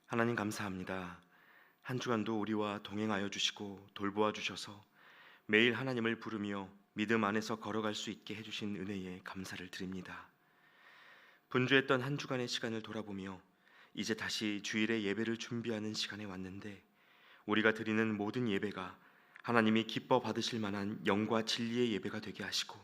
하나님 감사합니다. 한 주간도 우리와 동행하여 주시고 돌보아 주셔서 매일 하나님을 부르며 믿음 안에서 걸어갈 수 있게 해주신 은혜에 감사를 드립니다. 분주했던 한 주간의 시간을 돌아보며 이제 다시 주일의 예배를 준비하는 시간에 왔는데, 우리가 드리는 모든 예배가 하나님이 기뻐 받으실 만한 영과 진리의 예배가 되게 하시고,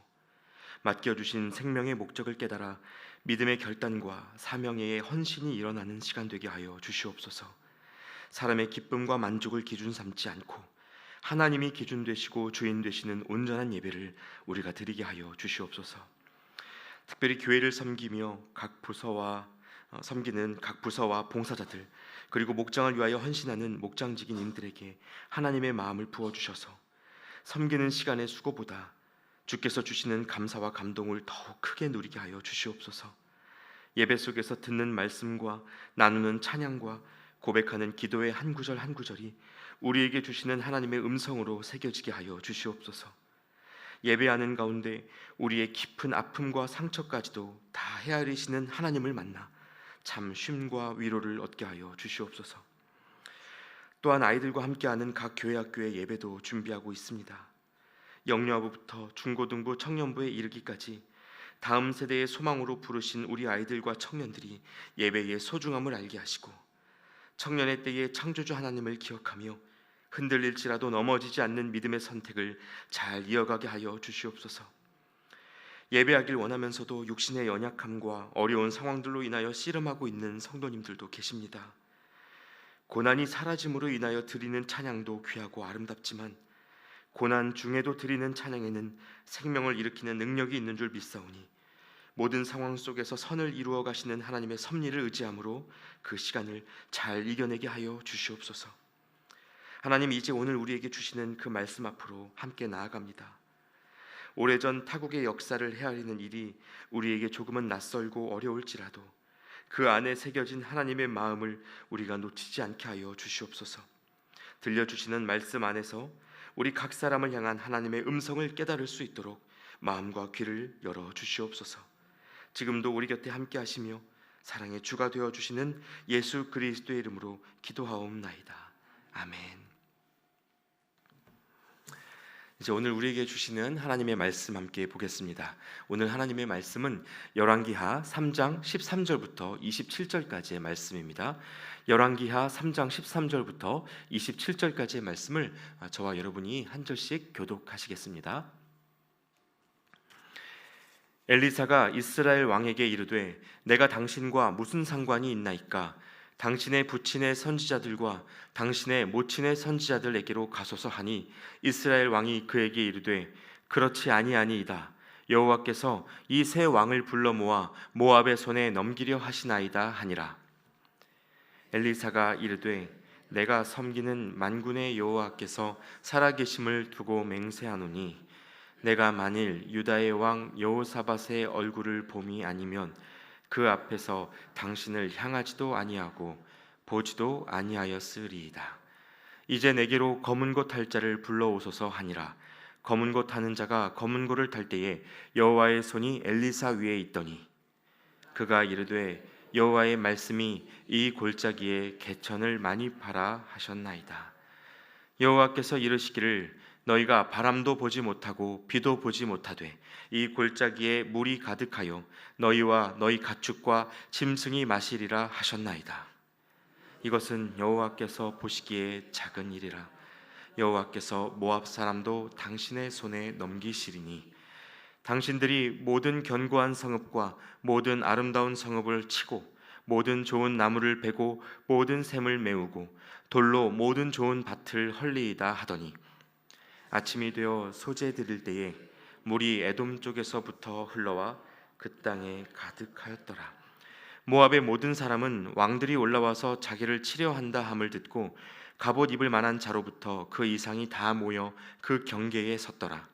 맡겨주신 생명의 목적을 깨달아 믿음의 결단과 사명의 헌신이 일어나는 시간 되게 하여 주시옵소서. 사람의 기쁨과 만족을 기준 삼지 않고 하나님이 기준 되시고 주인 되시는 온전한 예배를 우리가 드리게 하여 주시옵소서. 특별히 교회를 섬기며 섬기는 각 부서와 봉사자들, 그리고 목장을 위하여 헌신하는 목장직인님들에게 하나님의 마음을 부어주셔서 섬기는 시간의 수고보다 주께서 주시는 감사와 감동을 더욱 크게 누리게 하여 주시옵소서. 예배 속에서 듣는 말씀과 나누는 찬양과 고백하는 기도의 한 구절 한 구절이 우리에게 주시는 하나님의 음성으로 새겨지게 하여 주시옵소서. 예배하는 가운데 우리의 깊은 아픔과 상처까지도 다 헤아리시는 하나님을 만나 참 쉼과 위로를 얻게 하여 주시옵소서. 또한 아이들과 함께하는 각 교회 학교의 예배도 준비하고 있습니다. 영유아부부터 중고등부 청년부에 이르기까지 다음 세대의 소망으로 부르신 우리 아이들과 청년들이 예배의 소중함을 알게 하시고, 청년의 때에 창조주 하나님을 기억하며 흔들릴지라도 넘어지지 않는 믿음의 선택을 잘 이어가게 하여 주시옵소서. 예배하길 원하면서도 육신의 연약함과 어려운 상황들로 인하여 씨름하고 있는 성도님들도 계십니다. 고난이 사라짐으로 인하여 드리는 찬양도 귀하고 아름답지만 고난 중에도 드리는 찬양에는 생명을 일으키는 능력이 있는 줄 믿사오니, 모든 상황 속에서 선을 이루어 가시는 하나님의 섭리를 의지함으로 그 시간을 잘 이겨내게 하여 주시옵소서. 하나님, 이제 오늘 우리에게 주시는 그 말씀 앞으로 함께 나아갑니다. 오래전 타국의 역사를 헤아리는 일이 우리에게 조금은 낯설고 어려울지라도 그 안에 새겨진 하나님의 마음을 우리가 놓치지 않게 하여 주시옵소서. 들려주시는 말씀 안에서 우리 각 사람을 향한 하나님의 음성을 깨달을 수 있도록 마음과 귀를 열어 주시옵소서. 지금도 우리 곁에 함께 하시며 사랑의 주가 되어 주시는 예수 그리스도의 이름으로 기도하옵나이다. 아멘. 이제 오늘 우리에게 주시는 하나님의 말씀 함께 보겠습니다. 오늘 하나님의 말씀은 열왕기하 3장 13절부터 27절까지의 말씀입니다. 열왕기하 3장 13절부터 27절까지의 말씀을 저와 여러분이 한 절씩 교독하시겠습니다. 엘리사가 이스라엘 왕에게 이르되, 내가 당신과 무슨 상관이 있나이까? 당신의 부친의 선지자들과 당신의 모친의 선지자들에게로 가소서 하니, 이스라엘 왕이 그에게 이르되, 그렇지 아니하니이다. 여호와께서 이 세 왕을 불러 모아 모압의 손에 넘기려 하시나이다 하니라. 엘리사가 이르되, 내가 섬기는 만군의 여호와께서 살아계심을 두고 맹세하노니, 내가 만일 유다의 왕 여호사밧의 얼굴을 봄이 아니면 그 앞에서 당신을 향하지도 아니하고 보지도 아니하였으리이다. 이제 내게로 검은 고 탈 자를 불러오소서 하니라. 검은 고 타는 자가 검은 고를 탈 때에 여호와의 손이 엘리사 위에 있더니, 그가 이르되, 여호와의 말씀이 이 골짜기에 개천을 많이 파라 하셨나이다. 여호와께서 이르시기를, 너희가 바람도 보지 못하고 비도 보지 못하되 이 골짜기에 물이 가득하여 너희와 너희 가축과 짐승이 마시리라 하셨나이다. 이것은 여호와께서 보시기에 작은 일이라. 여호와께서 모압 사람도 당신의 손에 넘기시리니, 당신들이 모든 견고한 성읍과 모든 아름다운 성읍을 치고 모든 좋은 나무를 베고 모든 샘을 메우고 돌로 모든 좋은 밭을 헐리이다 하더니, 아침이 되어 소재 드릴 때에 물이 에돔 쪽에서부터 흘러와 그 땅에 가득하였더라. 모압의 모든 사람은 왕들이 올라와서 자기를 치려 한다 함을 듣고 갑옷 입을 만한 자로부터 그 이상이 다 모여 그 경계에 섰더라.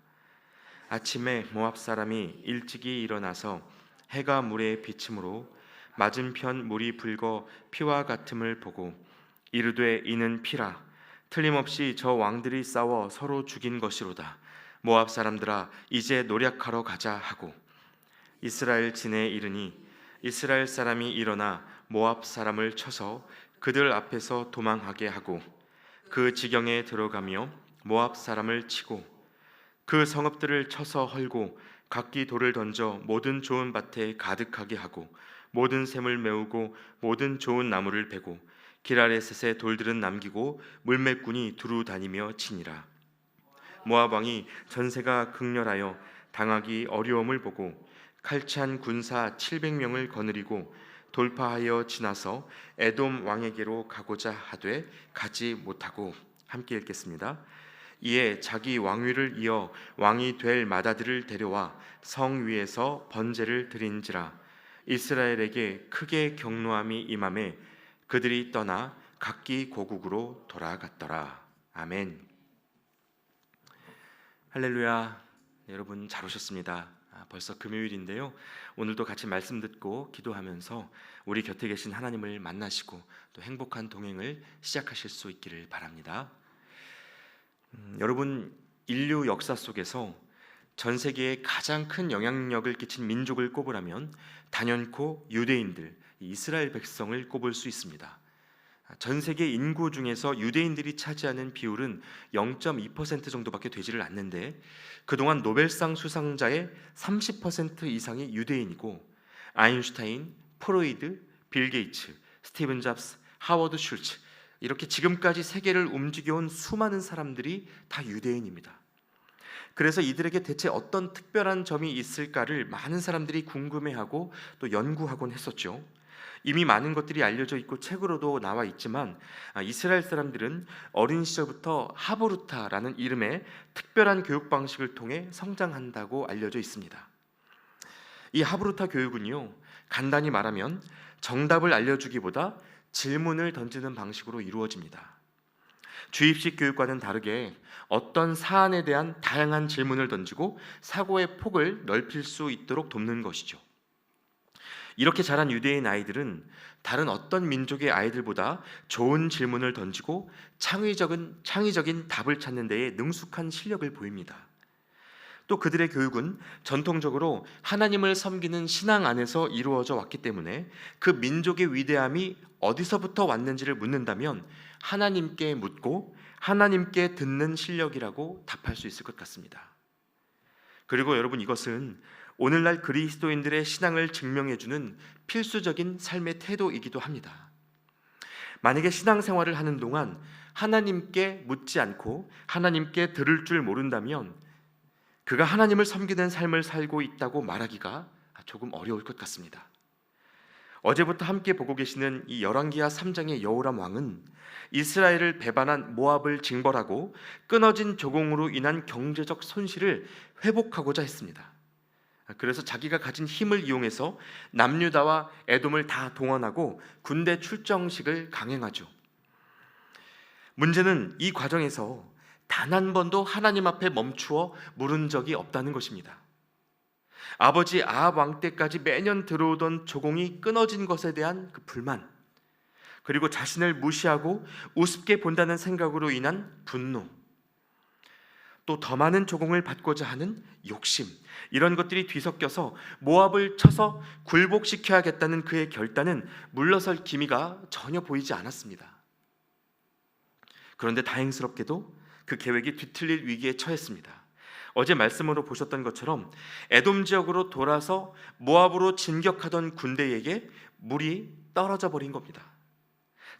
아침에 모압 사람이 일찍이 일어나서 해가 물에 비침으로 맞은편 물이 붉어 피와 같음을 보고 이르되, 이는 피라. 틀림없이 저 왕들이 싸워 서로 죽인 것이로다. 모압 사람들아 이제 노략하러 가자 하고 이스라엘 진에 이르니 이스라엘 사람이 일어나 모압 사람을 쳐서 그들 앞에서 도망하게 하고 그 지경에 들어가며 모압 사람을 치고 그 성읍들을 쳐서 헐고 각기 돌을 던져 모든 좋은 밭에 가득하게 하고 모든 샘을 메우고 모든 좋은 나무를 베고 기라레셋의 돌들은 남기고 물매꾼이 두루 다니며 치니라. 모압 왕이 전세가 극렬하여 당하기 어려움을 보고 칼찬 군사 700명을 거느리고 돌파하여 지나서 에돔 왕에게로 가고자 하되 가지 못하고, 함께 읽겠습니다. 이에 자기 왕위를 이어 왕이 될 마다들을 데려와 성 위에서 번제를 드린지라. 이스라엘에게 크게 경노함이 임하매 그들이 떠나 각기 고국으로 돌아갔더라. 아멘. 할렐루야. 여러분 잘 오셨습니다. 벌써 금요일인데요. 오늘도 같이 말씀 듣고 기도하면서 우리 곁에 계신 하나님을 만나시고 또 행복한 동행을 시작하실 수 있기를 바랍니다. 여러분, 인류 역사 속에서 전 세계에 가장 큰 영향력을 끼친 민족을 꼽으라면 단연코 유대인들, 이스라엘 백성을 꼽을 수 있습니다. 전 세계 인구 중에서 유대인들이 차지하는 비율은 0.2% 정도밖에 되지를 않는데 그동안 노벨상 수상자의 30% 이상이 유대인이고 아인슈타인, 프로이드, 빌 게이츠, 스티븐 잡스, 하워드 슐츠 이렇게 지금까지 세계를 움직여온 수많은 사람들이 다 유대인입니다. 그래서 이들에게 대체 어떤 특별한 점이 있을까를 많은 사람들이 궁금해하고 또 연구하곤 했었죠. 이미 많은 것들이 알려져 있고 책으로도 나와 있지만 이스라엘 사람들은 어린 시절부터 하브루타라는 이름의 특별한 교육 방식을 통해 성장한다고 알려져 있습니다. 이 하브루타 교육은요, 간단히 말하면 정답을 알려주기보다 질문을 던지는 방식으로 이루어집니다. 주입식 교육과는 다르게 어떤 사안에 대한 다양한 질문을 던지고 사고의 폭을 넓힐 수 있도록 돕는 것이죠. 이렇게 자란 유대인 아이들은 다른 어떤 민족의 아이들보다 좋은 질문을 던지고 창의적인 답을 찾는 데에 능숙한 실력을 보입니다. 또 그들의 교육은 전통적으로 하나님을 섬기는 신앙 안에서 이루어져 왔기 때문에 그 민족의 위대함이 어디서부터 왔는지를 묻는다면 하나님께 묻고 하나님께 듣는 실력이라고 답할 수 있을 것 같습니다. 그리고 여러분, 이것은 오늘날 그리스도인들의 신앙을 증명해주는 필수적인 삶의 태도이기도 합니다. 만약에 신앙생활을 하는 동안 하나님께 묻지 않고 하나님께 들을 줄 모른다면 그가 하나님을 섬기는 삶을 살고 있다고 말하기가 조금 어려울 것 같습니다. 어제부터 함께 보고 계시는 이 열왕기하 3장의 여호람 왕은 이스라엘을 배반한 모압을 징벌하고 끊어진 조공으로 인한 경제적 손실을 회복하고자 했습니다. 그래서 자기가 가진 힘을 이용해서 남유다와 에돔을 다 동원하고 군대 출정식을 강행하죠. 문제는 이 과정에서 단 한 번도 하나님 앞에 멈추어 물은 적이 없다는 것입니다. 아버지 아합 왕 때까지 매년 들어오던 조공이 끊어진 것에 대한 그 불만, 그리고 자신을 무시하고 우습게 본다는 생각으로 인한 분노, 또 더 많은 조공을 받고자 하는 욕심, 이런 것들이 뒤섞여서 모압을 쳐서 굴복시켜야겠다는 그의 결단은 물러설 기미가 전혀 보이지 않았습니다. 그런데 다행스럽게도 그 계획이 뒤틀릴 위기에 처했습니다. 어제 말씀으로 보셨던 것처럼 에돔 지역으로 돌아서 모압으로 진격하던 군대에게 물이 떨어져 버린 겁니다.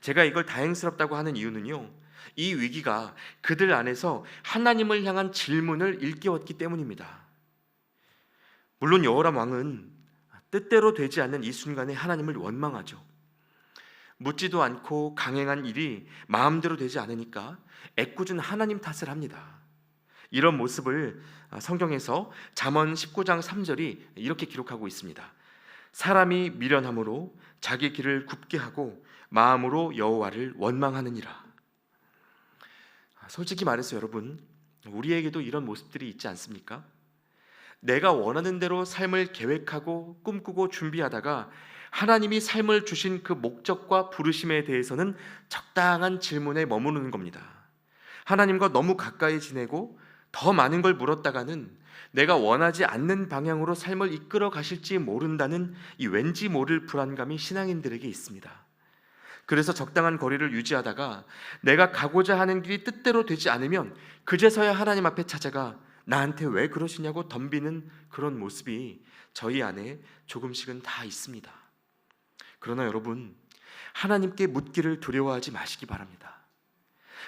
제가 이걸 다행스럽다고 하는 이유는요, 이 위기가 그들 안에서 하나님을 향한 질문을 일깨웠기 때문입니다. 물론 여호람 왕은 뜻대로 되지 않는 이 순간에 하나님을 원망하죠. 묻지도 않고 강행한 일이 마음대로 되지 않으니까 애꿎은 하나님 탓을 합니다. 이런 모습을 성경에서 잠언 19장 3절이 이렇게 기록하고 있습니다. 사람이 미련함으로 자기 길을 굽게 하고 마음으로 여호와를 원망하느니라. 솔직히 말해서 여러분, 우리에게도 이런 모습들이 있지 않습니까? 내가 원하는 대로 삶을 계획하고 꿈꾸고 준비하다가 하나님이 삶을 주신 그 목적과 부르심에 대해서는 적당한 질문에 머무르는 겁니다. 하나님과 너무 가까이 지내고 더 많은 걸 물었다가는 내가 원하지 않는 방향으로 삶을 이끌어 가실지 모른다는 이 왠지 모를 불안감이 신앙인들에게 있습니다. 그래서 적당한 거리를 유지하다가 내가 가고자 하는 길이 뜻대로 되지 않으면 그제서야 하나님 앞에 찾아가 나한테 왜 그러시냐고 덤비는 그런 모습이 저희 안에 조금씩은 다 있습니다. 그러나 여러분, 하나님께 묻기를 두려워하지 마시기 바랍니다.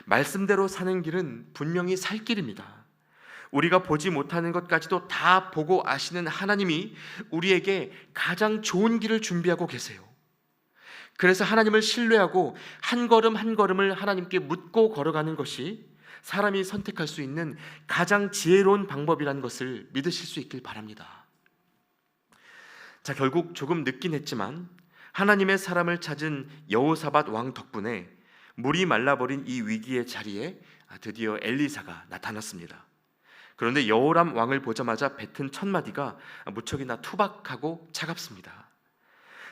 말씀대로 사는 길은 분명히 살 길입니다. 우리가 보지 못하는 것까지도 다 보고 아시는 하나님이 우리에게 가장 좋은 길을 준비하고 계세요. 그래서 하나님을 신뢰하고 한 걸음 한 걸음을 하나님께 묻고 걸어가는 것이 사람이 선택할 수 있는 가장 지혜로운 방법이라는 것을 믿으실 수 있길 바랍니다. 자, 결국 조금 늦긴 했지만 하나님의 사람을 찾은 여호사밧 왕 덕분에 물이 말라버린 이 위기의 자리에 드디어 엘리사가 나타났습니다. 그런데 여호람 왕을 보자마자 뱉은 첫 마디가 무척이나 투박하고 차갑습니다.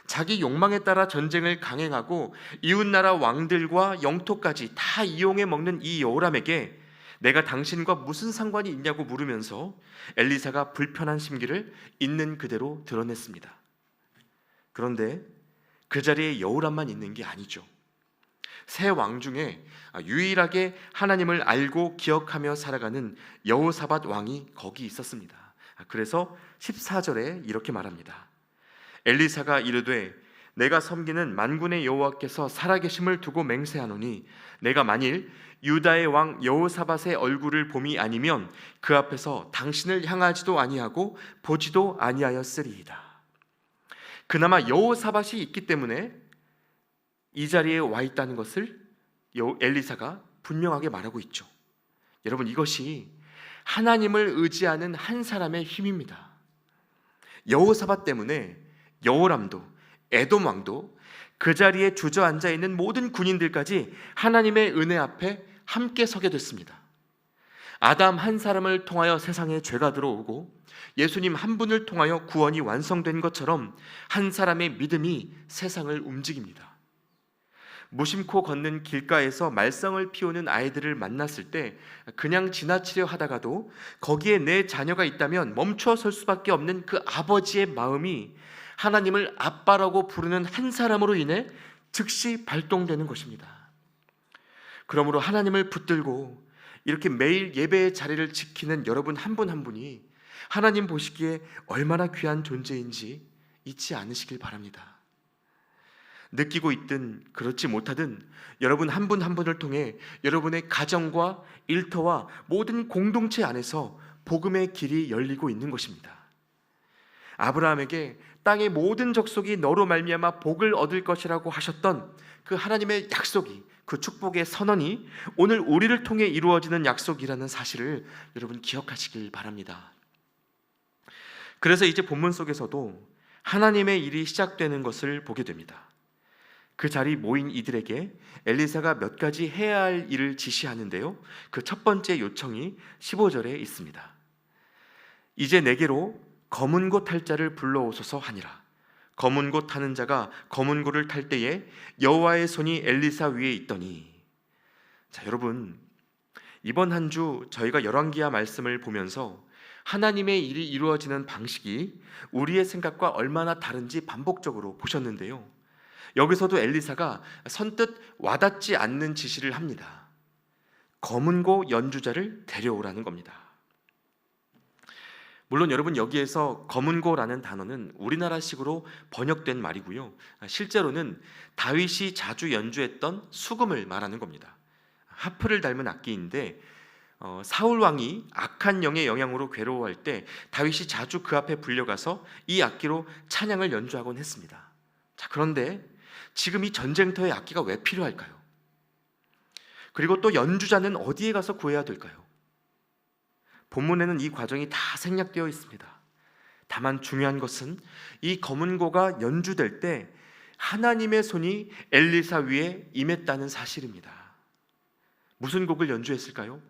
자기 욕망에 따라 전쟁을 강행하고 이웃나라 왕들과 영토까지 다 이용해 먹는 이 여호람에게 내가 당신과 무슨 상관이 있냐고 물으면서 엘리사가 불편한 심기를 있는 그대로 드러냈습니다. 그런데 그 자리에 여호람만 있는 게 아니죠. 세 왕 중에 유일하게 하나님을 알고 기억하며 살아가는 여호사밧 왕이 거기 있었습니다. 그래서 14절에 이렇게 말합니다. 엘리사가 이르되 내가 섬기는 만군의 여호와께서 살아계심을 두고 맹세하노니 내가 만일 유다의 왕 여호사밧의 얼굴을 봄이 아니면 그 앞에서 당신을 향하지도 아니하고 보지도 아니하였으리이다. 그나마 여호사밧이 있기 때문에 이 자리에 와 있다는 것을 엘리사가 분명하게 말하고 있죠. 여러분, 이것이 하나님을 의지하는 한 사람의 힘입니다. 여호사밧 때문에 여호람도 에돔 왕도 그 자리에 주저앉아 있는 모든 군인들까지 하나님의 은혜 앞에 함께 서게 됐습니다. 아담 한 사람을 통하여 세상에 죄가 들어오고 예수님 한 분을 통하여 구원이 완성된 것처럼 한 사람의 믿음이 세상을 움직입니다. 무심코 걷는 길가에서 말썽을 피우는 아이들을 만났을 때 그냥 지나치려 하다가도 거기에 내 자녀가 있다면 멈춰 설 수밖에 없는 그 아버지의 마음이 하나님을 아빠라고 부르는 한 사람으로 인해 즉시 발동되는 것입니다. 그러므로 하나님을 붙들고 이렇게 매일 예배의 자리를 지키는 여러분 한 분 한 분이 하나님 보시기에 얼마나 귀한 존재인지 잊지 않으시길 바랍니다. 느끼고 있든 그렇지 못하든 여러분 한 분 한 분을 통해 여러분의 가정과 일터와 모든 공동체 안에서 복음의 길이 열리고 있는 것입니다. 아브라함에게 땅의 모든 족속이 너로 말미암아 복을 얻을 것이라고 하셨던 그 하나님의 약속이, 그 축복의 선언이 오늘 우리를 통해 이루어지는 약속이라는 사실을 여러분 기억하시길 바랍니다. 그래서 이제 본문 속에서도 하나님의 일이 시작되는 것을 보게 됩니다. 그 자리 모인 이들에게 엘리사가 몇 가지 해야 할 일을 지시하는데요, 그 첫 번째 요청이 15절에 있습니다. 이제 내게로 검은 고 탈 자를 불러오소서 하니라. 검은 고 타는 자가 검은 고를 탈 때에 여호와의 손이 엘리사 위에 있더니. 자, 여러분, 이번 한 주 저희가 열왕기하 말씀을 보면서 하나님의 일이 이루어지는 방식이 우리의 생각과 얼마나 다른지 반복적으로 보셨는데요, 여기서도 엘리사가 선뜻 와닿지 않는 지시를 합니다. 검은 고 연주자를 데려오라는 겁니다. 물론 여러분, 여기에서 검은 고라는 단어는 우리나라식으로 번역된 말이고요, 실제로는 다윗이 자주 연주했던 수금을 말하는 겁니다. 하프를 닮은 악기인데 사울 왕이 악한 영의 영향으로 괴로워할 때 다윗이 자주 그 앞에 불려가서 이 악기로 찬양을 연주하곤 했습니다. 자, 그런데 지금 이 전쟁터에 악기가 왜 필요할까요? 그리고 또 연주자는 어디에 가서 구해야 될까요? 본문에는 이 과정이 다 생략되어 있습니다. 다만 중요한 것은 이 검은 고가 연주될 때 하나님의 손이 엘리사 위에 임했다는 사실입니다. 무슨 곡을 연주했을까요?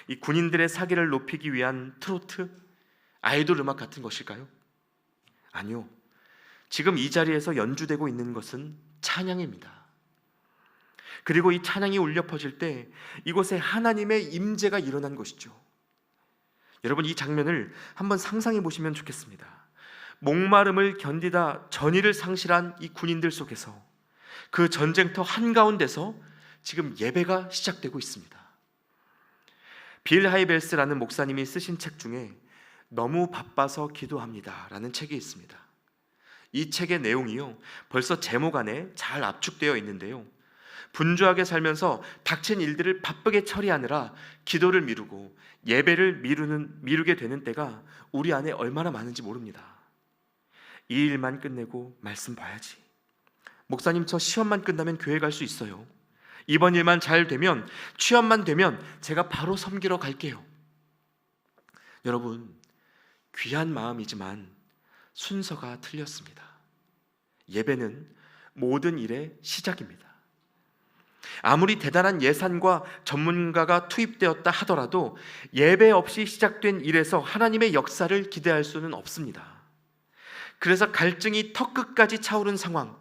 이 군인들의 사기를 높이기 위한 트로트, 아이돌 음악 같은 것일까요? 아니요. 지금 이 자리에서 연주되고 있는 것은 찬양입니다. 그리고 이 찬양이 울려 퍼질 때 이곳에 하나님의 임재가 일어난 것이죠. 여러분, 이 장면을 한번 상상해 보시면 좋겠습니다. 목마름을 견디다 전의를 상실한 이 군인들 속에서, 그 전쟁터 한가운데서 지금 예배가 시작되고 있습니다. 빌 하이벨스라는 목사님이 쓰신 책 중에 너무 바빠서 기도합니다 라는 책이 있습니다. 이 책의 내용이요, 벌써 제목 안에 잘 압축되어 있는데요, 분주하게 살면서 닥친 일들을 바쁘게 처리하느라 기도를 미루고 예배를 미루게 되는 때가 우리 안에 얼마나 많은지 모릅니다. 이 일만 끝내고 말씀 봐야지. 목사님, 저 시험만 끝나면 교회 갈 수 있어요. 이번 일만 잘 되면, 취업만 되면 제가 바로 섬기러 갈게요. 여러분, 귀한 마음이지만 순서가 틀렸습니다. 예배는 모든 일의 시작입니다. 아무리 대단한 예산과 전문가가 투입되었다 하더라도 예배 없이 시작된 일에서 하나님의 역사를 기대할 수는 없습니다. 그래서 갈증이 턱끝까지 차오른 상황,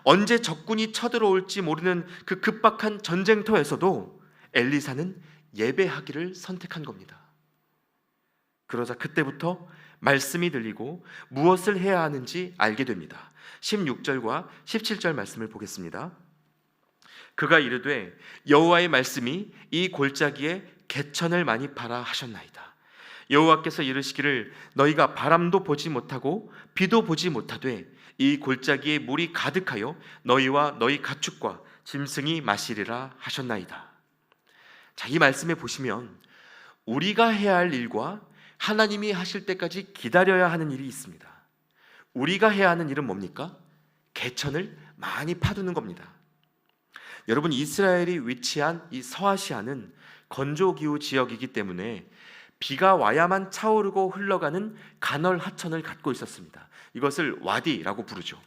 언제 적군이 쳐들어올지 모르는 그 급박한 전쟁터에서도 엘리사는 예배하기를 선택한 겁니다. 그러자 그때부터 말씀이 들리고 무엇을 해야 하는지 알게 됩니다. 16절과 17절 말씀을 보겠습니다. 그가 이르되 여호와의 말씀이 이 골짜기에 개천을 많이 파라 하셨나이다. 여호와께서 이르시기를 너희가 바람도 보지 못하고 비도 보지 못하되 이 골짜기에 물이 가득하여 너희와 너희 가축과 짐승이 마시리라 하셨나이다. 자, 이 말씀에 보시면 우리가 해야 할 일과 하나님이 하실 때까지 기다려야 하는 일이 있습니다. 우리가 해야 하는 일은 뭡니까? 개천을 많이 파두는 겁니다. 여러분, 이스라엘이 위치한 이 서아시아는 건조기후 지역이기 때문에 비가 와야만 차오르고 흘러가는 간헐 하천을 갖고 있었습니다. 이것을 와디라고 부르죠.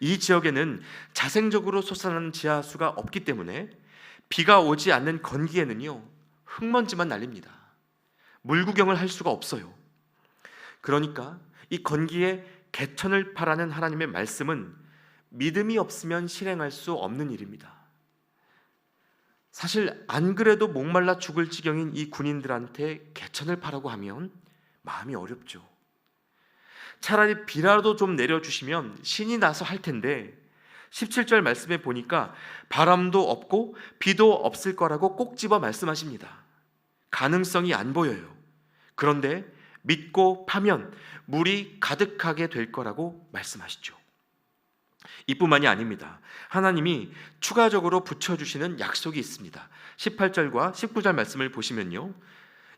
이 지역에는 자생적으로 솟아나는 지하수가 없기 때문에 비가 오지 않는 건기에는요, 흙먼지만 날립니다. 물 구경을 할 수가 없어요. 그러니까 이 건기에 개천을 파라는 하나님의 말씀은 믿음이 없으면 실행할 수 없는 일입니다. 사실 안 그래도 목말라 죽을 지경인 이 군인들한테 개천을 파라고 하면 마음이 어렵죠. 차라리 비라도 좀 내려주시면 신이 나서 할 텐데 17절 말씀에 보니까 바람도 없고 비도 없을 거라고 꼭 집어 말씀하십니다. 가능성이 안 보여요. 그런데 믿고 파면 물이 가득하게 될 거라고 말씀하시죠. 이뿐만이 아닙니다. 하나님이 추가적으로 붙여주시는 약속이 있습니다. 18절과 19절 말씀을 보시면요,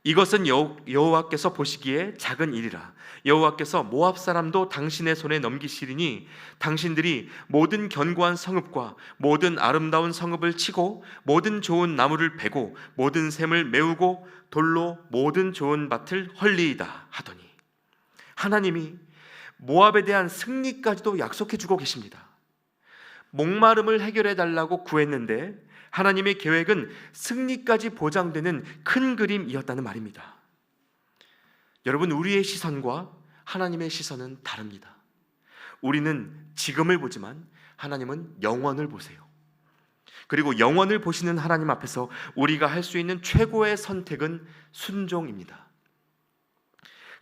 이것은 여호와께서 보시기에 작은 일이라. 여호와께서 모압 사람도 당신의 손에 넘기시리니 당신들이 모든 견고한 성읍과 모든 아름다운 성읍을 치고 모든 좋은 나무를 베고 모든 샘을 메우고 돌로 모든 좋은 밭을 헐리이다 하더니, 하나님이 모압에 대한 승리까지도 약속해 주고 계십니다. 목마름을 해결해 달라고 구했는데 하나님의 계획은 승리까지 보장되는 큰 그림이었다는 말입니다. 여러분, 우리의 시선과 하나님의 시선은 다릅니다. 우리는 지금을 보지만 하나님은 영원을 보세요. 그리고 영원을 보시는 하나님 앞에서 우리가 할 수 있는 최고의 선택은 순종입니다.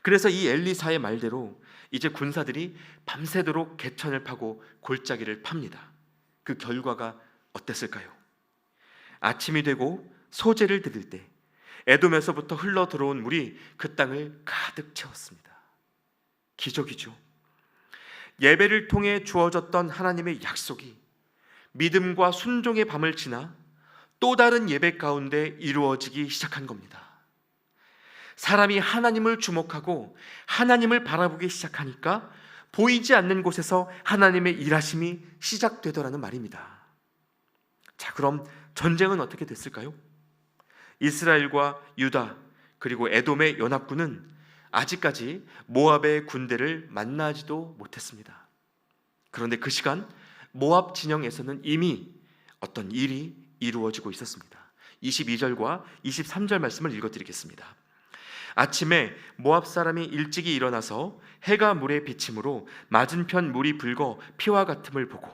그래서 이 엘리사의 말대로 이제 군사들이 밤새도록 개천을 파고 골짜기를 팝니다. 그 결과가 어땠을까요? 아침이 되고 소재를 드릴 때 에돔에서부터 흘러 들어온 물이 그 땅을 가득 채웠습니다. 기적이죠. 예배를 통해 주어졌던 하나님의 약속이 믿음과 순종의 밤을 지나 또 다른 예배 가운데 이루어지기 시작한 겁니다. 사람이 하나님을 주목하고 하나님을 바라보기 시작하니까 보이지 않는 곳에서 하나님의 일하심이 시작되더라는 말입니다. 자, 그럼 전쟁은 어떻게 됐을까요? 이스라엘과 유다 그리고 에돔의 연합군은 아직까지 모압의 군대를 만나지도 못했습니다. 그런데 그 시간 모압 진영에서는 이미 어떤 일이 이루어지고 있었습니다. 22절과 23절 말씀을 읽어드리겠습니다. 아침에 모압 사람이 일찍이 일어나서 해가 물에 비침으로 맞은편 물이 붉어 피와 같음을 보고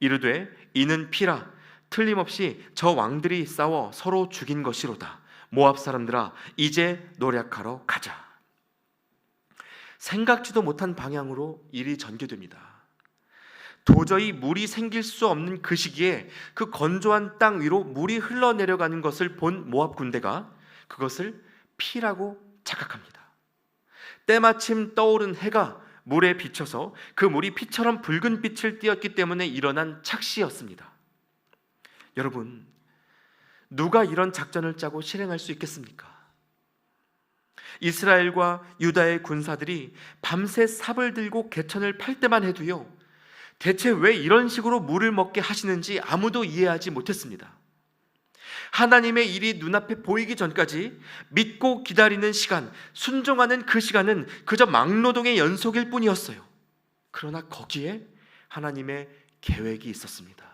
이르되 이는 피라, 틀림없이 저 왕들이 싸워 서로 죽인 것이로다. 모압 사람들아, 이제 노력하러 가자. 생각지도 못한 방향으로 일이 전개됩니다. 도저히 물이 생길 수 없는 그 시기에 그 건조한 땅 위로 물이 흘러내려가는 것을 본 모압 군대가 그것을 피라고 착각합니다. 때마침 떠오른 해가 물에 비쳐서 그 물이 피처럼 붉은 빛을 띠었기 때문에 일어난 착시였습니다. 여러분, 누가 이런 작전을 짜고 실행할 수 있겠습니까? 이스라엘과 유다의 군사들이 밤새 삽을 들고 개천을 팔 때만 해도요, 대체 왜 이런 식으로 물을 먹게 하시는지 아무도 이해하지 못했습니다. 하나님의 일이 눈앞에 보이기 전까지 믿고 기다리는 시간, 순종하는 그 시간은 그저 막노동의 연속일 뿐이었어요. 그러나 거기에 하나님의 계획이 있었습니다.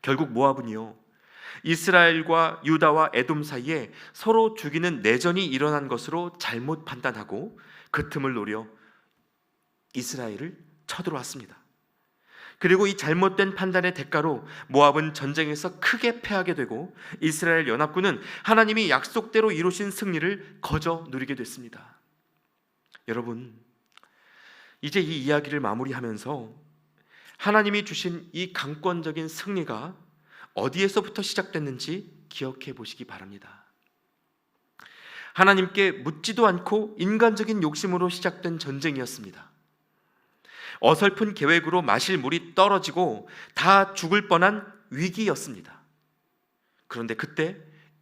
결국 모압은요, 이스라엘과 유다와 에돔 사이에 서로 죽이는 내전이 일어난 것으로 잘못 판단하고 그 틈을 노려 이스라엘을 쳐들어왔습니다. 그리고 이 잘못된 판단의 대가로 모압은 전쟁에서 크게 패하게 되고 이스라엘 연합군은 하나님이 약속대로 이루신 승리를 거저 누리게 됐습니다. 여러분, 이제 이 이야기를 마무리하면서 하나님이 주신 이 강권적인 승리가 어디에서부터 시작됐는지 기억해 보시기 바랍니다. 하나님께 묻지도 않고 인간적인 욕심으로 시작된 전쟁이었습니다. 어설픈 계획으로 마실 물이 떨어지고 다 죽을 뻔한 위기였습니다. 그런데 그때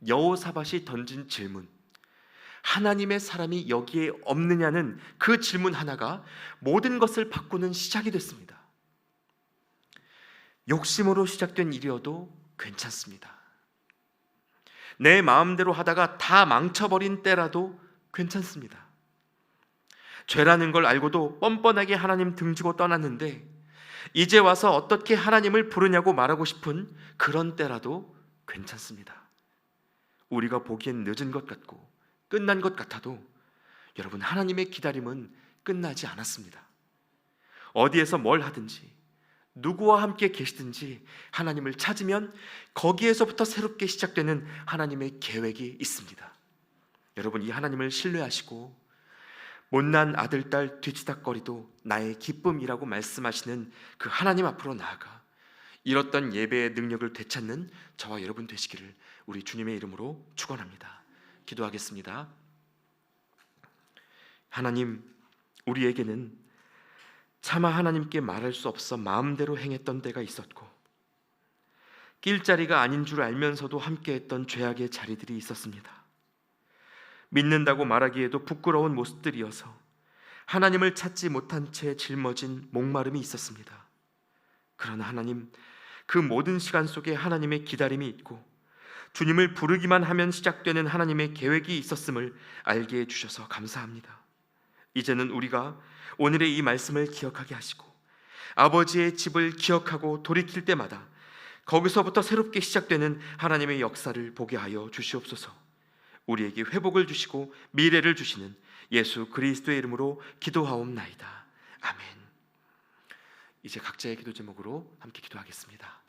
여호사밧이 던진 질문, 하나님의 사람이 여기에 없느냐는 그 질문 하나가 모든 것을 바꾸는 시작이 됐습니다. 욕심으로 시작된 일이어도 괜찮습니다. 내 마음대로 하다가 다 망쳐버린 때라도 괜찮습니다. 죄라는 걸 알고도 뻔뻔하게 하나님 등지고 떠났는데 이제 와서 어떻게 하나님을 부르냐고 말하고 싶은 그런 때라도 괜찮습니다. 우리가 보기엔 늦은 것 같고 끝난 것 같아도 여러분, 하나님의 기다림은 끝나지 않았습니다. 어디에서 뭘 하든지 누구와 함께 계시든지 하나님을 찾으면 거기에서부터 새롭게 시작되는 하나님의 계획이 있습니다. 여러분, 이 하나님을 신뢰하시고 못난 아들, 딸 뒤치다거리도 나의 기쁨이라고 말씀하시는 그 하나님 앞으로 나아가 잃었던 예배의 능력을 되찾는 저와 여러분 되시기를 우리 주님의 이름으로 축원합니다. 기도하겠습니다. 하나님, 우리에게는 차마 하나님께 말할 수 없어 마음대로 행했던 때가 있었고 낄자리가 아닌 줄 알면서도 함께했던 죄악의 자리들이 있었습니다. 믿는다고 말하기에도 부끄러운 모습들이어서 하나님을 찾지 못한 채 짊어진 목마름이 있었습니다. 그러나 하나님, 그 모든 시간 속에 하나님의 기다림이 있고 주님을 부르기만 하면 시작되는 하나님의 계획이 있었음을 알게 해주셔서 감사합니다. 이제는 우리가 오늘의 이 말씀을 기억하게 하시고 아버지의 집을 기억하고 돌이킬 때마다 거기서부터 새롭게 시작되는 하나님의 역사를 보게 하여 주시옵소서. 우리에게 회복을 주시고 미래를 주시는 예수 그리스도의 이름으로 기도하옵나이다. 아멘. 이제 각자의 기도 제목으로 함께 기도하겠습니다.